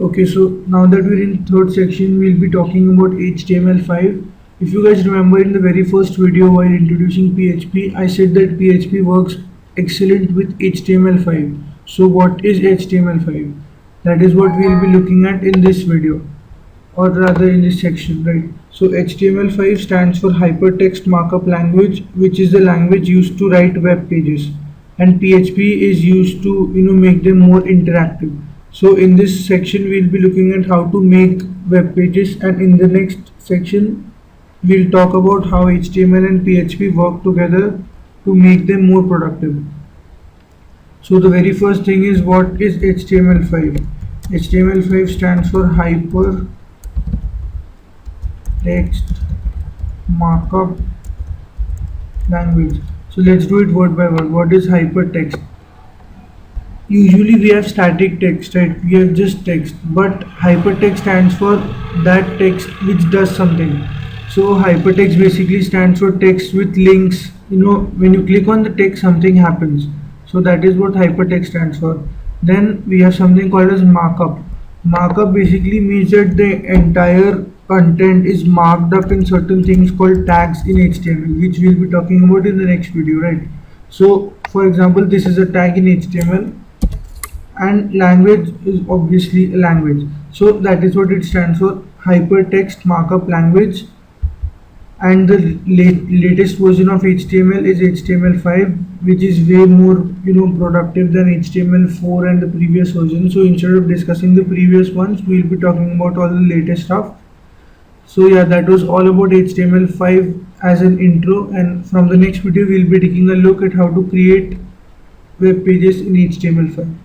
Okay, so now that we're in third section, we'll be talking about HTML5. If you guys remember in the very first video while introducing PHP, I said that PHP works excellent with HTML5. So what is HTML5? That is what we'll be looking at in this video, or rather in this section, right? So HTML5 stands for Hypertext Markup Language, which is the language used to write web pages, and PHP is used to make them more interactive. So in this section we'll be looking at how to make web pages, and in the next section we'll talk about how HTML and PHP work together to make them more productive. So the very first thing is, what is HTML5? HTML5 stands for Hypertext Markup Language. So let's do it word by word. What is hypertext? Usually we have static text, right? We have just text, but hypertext stands for that text which does something. So hypertext basically stands for text with links. When you click on the text, something happens. So that is what hypertext stands for. Then we have something called as markup. Markup basically means that the entire content is marked up in certain things called tags in HTML, which we'll be talking about in the next video, right? So for example, this is a tag in HTML, and language is obviously a language. So that is what it stands for, Hypertext Markup Language. And the latest version of HTML is HTML5, which is way more productive than HTML4 and the previous version. So instead of discussing the previous ones, we'll be talking about all the latest stuff. So yeah, that was all about HTML5 as an intro, and from the next video we'll be taking a look at how to create web pages in HTML5.